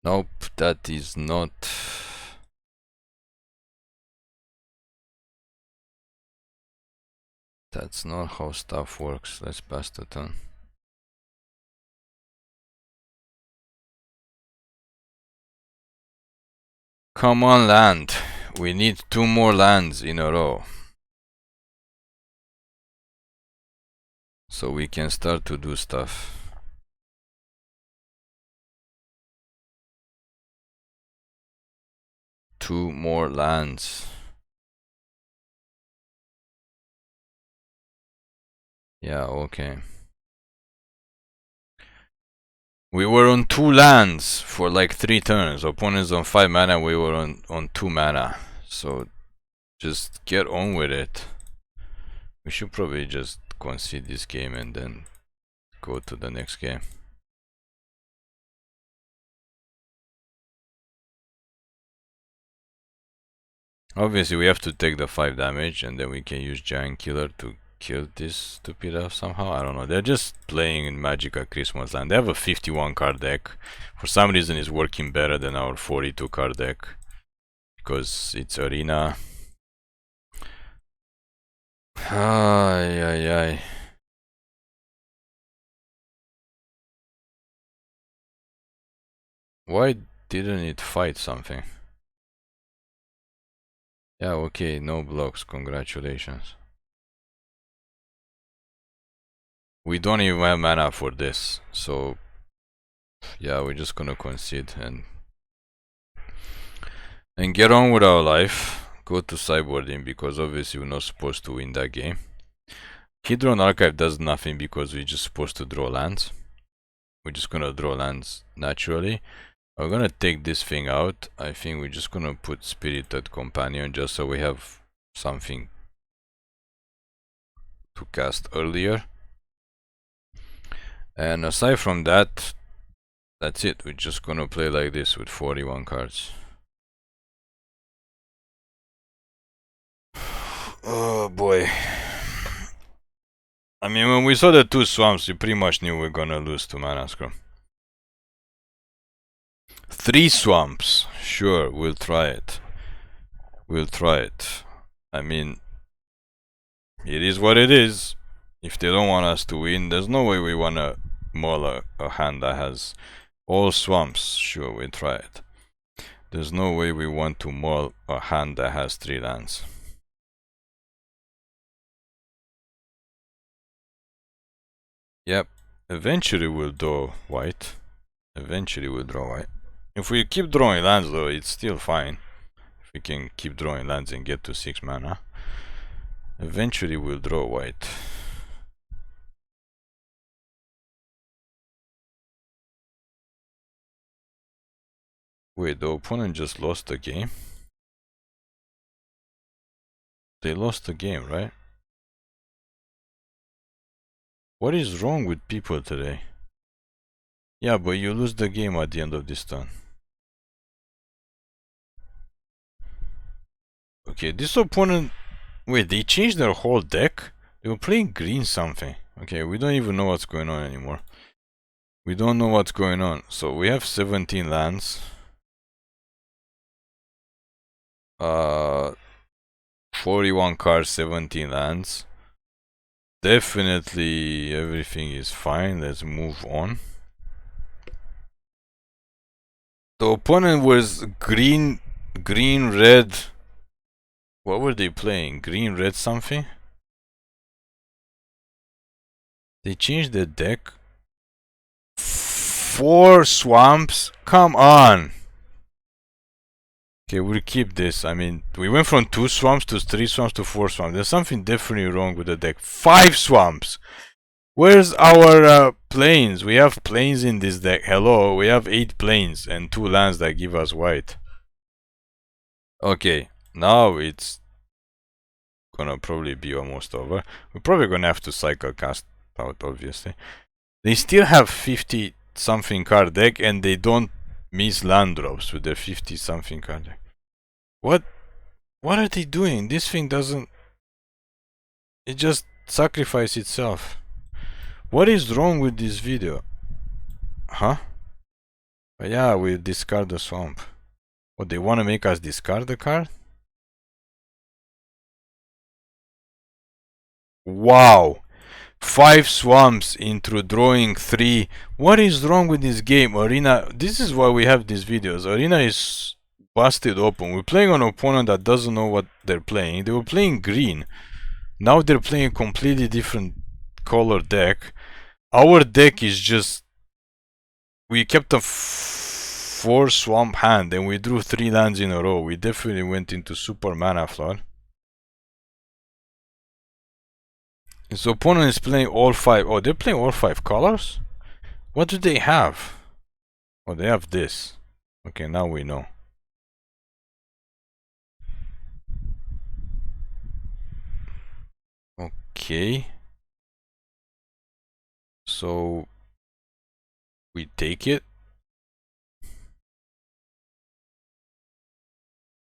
Nope, that is not. That's not how stuff works. Let's pass the turn. Come on, land. We need 2 more lands in a row. So we can start to do stuff. Two more lands. Yeah, okay. We were on 2 lands for like 3 turns. Opponents on 5 mana, we were on 2 mana. So just get on with it. We should probably just concede this game and then go to the next game. Obviously we have to take the 5 damage and then we can use Giant Killer to kill this stupid elf somehow. I don't know. They're just playing in Magic at Christmas Land. They have a 51 card deck. For some reason it's working better than our 42 card deck. Because it's arena. Ay, ay, ay. Why didn't it fight something? Yeah, okay, no blocks, congratulations. We don't even have mana for this, so yeah, we're just gonna concede and get on with our life. Go to sideboarding because obviously we're not supposed to win that game. Hedron Archive does nothing because we're just supposed to draw lands. We're just gonna draw lands naturally. We're gonna take this thing out. I think we're just gonna put Spirited Companion just so we have something to cast earlier. And aside from that, that's it. We're just gonna play like this with 41 cards. Oh boy. I mean, when we saw the 2 swamps, we pretty much knew we were gonna lose to Mana Scroll. 3 swamps. Sure, we'll try it. We'll try it. I mean, it is what it is. If they don't want us to win, there's no way we wanna mull a hand that has all swamps. Sure, we'll try it. There's no way we want to mull a hand that has 3 lands. Yep, eventually we'll draw white. Eventually we'll draw white. If we keep drawing lands though, it's still fine. If we can keep drawing lands and get to 6 mana. Eventually we'll draw white. Wait, the opponent just lost the game? They lost the game, right? What is wrong with people today? Yeah, but you lose the game at the end of this turn. Okay, this opponent... Wait, they changed their whole deck? They were playing green something. Okay, we don't even know what's going on anymore. We don't know what's going on. So we have 17 lands. 41 cards, 17 lands. Definitely everything is fine. Let's move on. The opponent was green, red. What were they playing? Green, red something? They changed the deck. 4 swamps? Come on! Okay, we'll keep this. I mean, we went from 2 swamps to 3 swamps to 4 swamps. There's something definitely wrong with the deck. 5 swamps! Where's our plains? We have plains in this deck. Hello, we have 8 plains and 2 lands that give us white. Okay, now it's gonna probably be almost over. We're probably gonna have to cycle cast out, obviously. They still have 50 something card deck and they don't miss land drops with their 50 something card deck. What are they doing? This thing doesn't... It just sacrifices itself. What is wrong with this video? Huh? Yeah, we discard the swamp. What, they want to make us discard the card? Wow! 5 swamps into drawing 3. What is wrong with this game? Arena... This is why we have these videos. Arena is busted open. We're playing on an opponent that doesn't know what they're playing. They were playing green. Now they're playing a completely different color deck. Our deck is just... We kept a 4 swamp hand and we drew 3 lands in a row. We definitely went into super mana flood. His opponent is playing all 5. Oh, they're playing all 5 colors? What do they have? Oh, they have this. Okay, now we know. Okay. So we take it.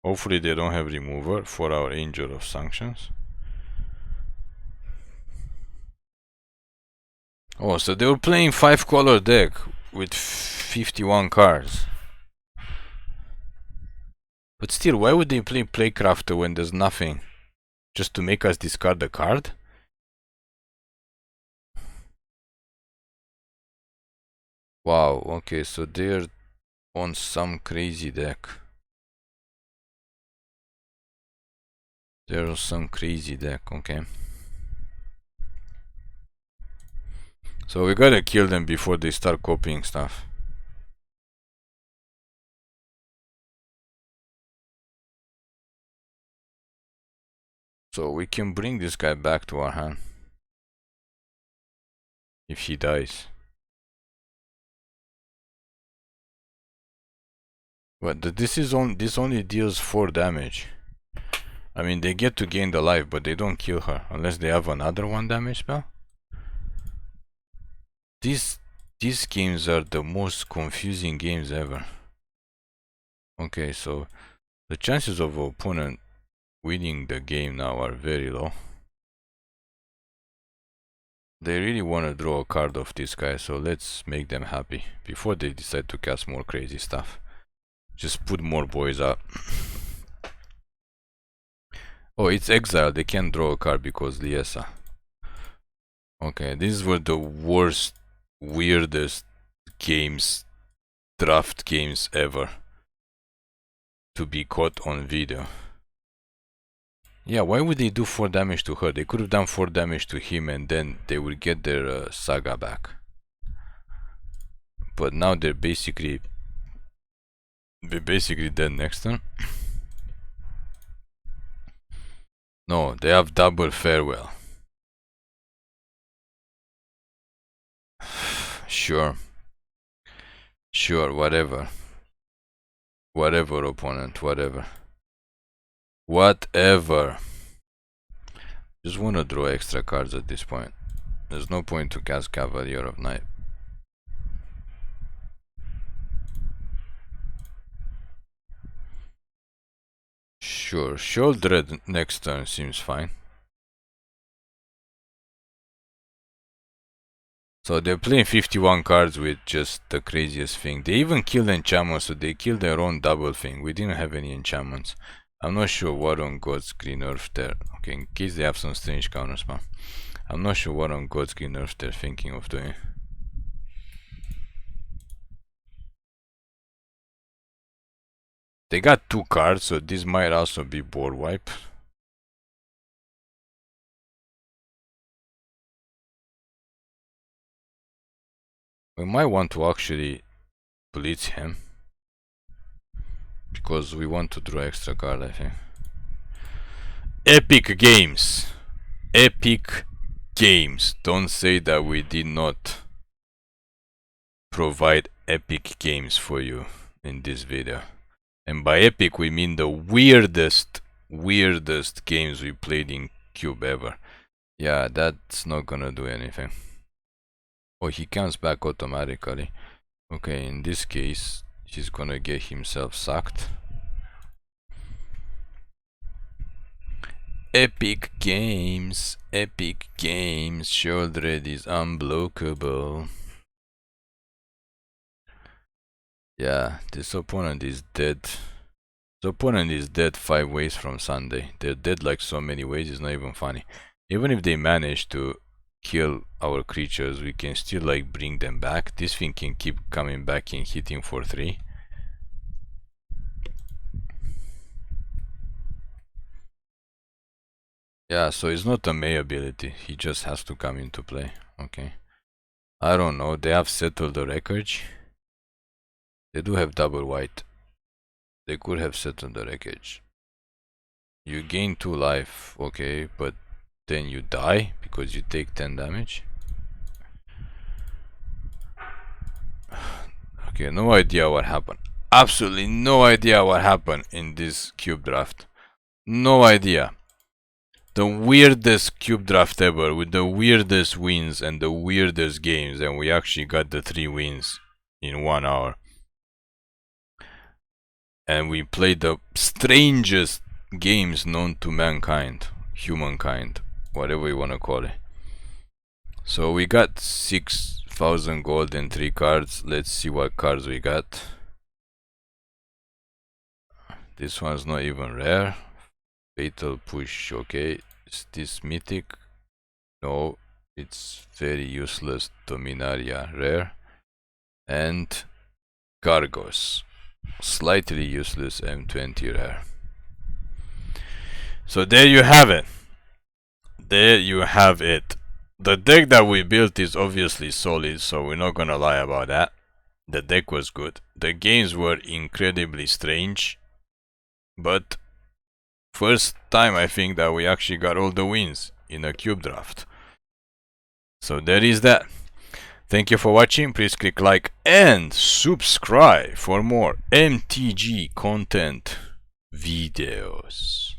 Hopefully they don't have remover for our Angel of Sanctions. Oh, so they were playing 5 color deck with 51 cards. But still, why would they play Playcrafter when there's nothing? Just to make us discard the card? Wow, okay, so they're on some crazy deck. They're on some crazy deck, okay. So we gotta kill them before they start copying stuff. So we can bring this guy back to our hand. If he dies. But this only deals 4 damage. I mean, they get to gain the life, but they don't kill her unless they have another 1 damage spell. These games are the most confusing games ever. Okay, so the chances of an opponent winning the game now are very low. They really want to draw a card of this guy, so let's make them happy before they decide to cast more crazy stuff. Just put more boys out. Oh, it's exile. They can't draw a card because Liesa. Okay, these were the worst, weirdest games, draft games ever to be caught on video. Yeah, why would they do 4 damage to her? They could have done 4 damage to him and then they would get their saga back. But now they're basically dead next turn. No, they have double farewell. Sure, whatever. Whatever, opponent, whatever. Just wanna draw extra cards at this point. There's no point to cast Cavalier of Night. Sure, Sheoldred next turn seems fine. So they're playing 51 cards with just the craziest thing. They even killed enchantments, so they killed their own double thing. We didn't have any enchantments. I'm not sure what on God's Green Earth there. Okay, in case they have some strange counter spam. I'm not sure what on God's Green Earth they're thinking of doing. They got 2 cards, so this might also be board wipe. We might want to actually blitz him because we want to draw extra card, I think. Epic games. Epic games. Don't say that we did not provide epic games for you in this video. And by epic we mean the weirdest games we played in Cube ever. Yeah, that's not gonna do anything. Oh, he comes back automatically. Okay, in this case, he's gonna get himself sacked. Epic games. Sheoldred is unblockable. Yeah, this opponent is dead. The opponent is dead 5 ways from Sunday. They're dead like so many ways, it's not even funny. Even if they manage to kill our creatures, we can still like bring them back. This thing can keep coming back and hitting for 3. Yeah, so it's not a May ability, he just has to come into play. Okay, I don't know, they have settled the wreckage. They do have double white. They could have settled the wreckage. You gain 2 life, okay, but then you die because you take 10 damage. Okay, no idea what happened. Absolutely no idea what happened in this cube draft. No idea. The weirdest cube draft ever with the weirdest wins and the weirdest games, and we actually got the 3 wins in 1 hour. And we played the strangest games known to mankind, humankind, whatever you want to call it. So we got 6,000 gold and 3 cards. Let's see what cards we got. This one's not even rare. Fatal Push, okay. Is this mythic? No, it's very useless. Dominaria, rare. And Gargos, slightly useless, M20, rare. So there you have it. There you have it. The deck that we built is obviously solid, so we're not gonna lie about that. The deck was good. The games were incredibly strange, but first time I think that we actually got all the wins in a cube draft. So there is that. Thank you for watching. Please click like and subscribe for more MTG content videos.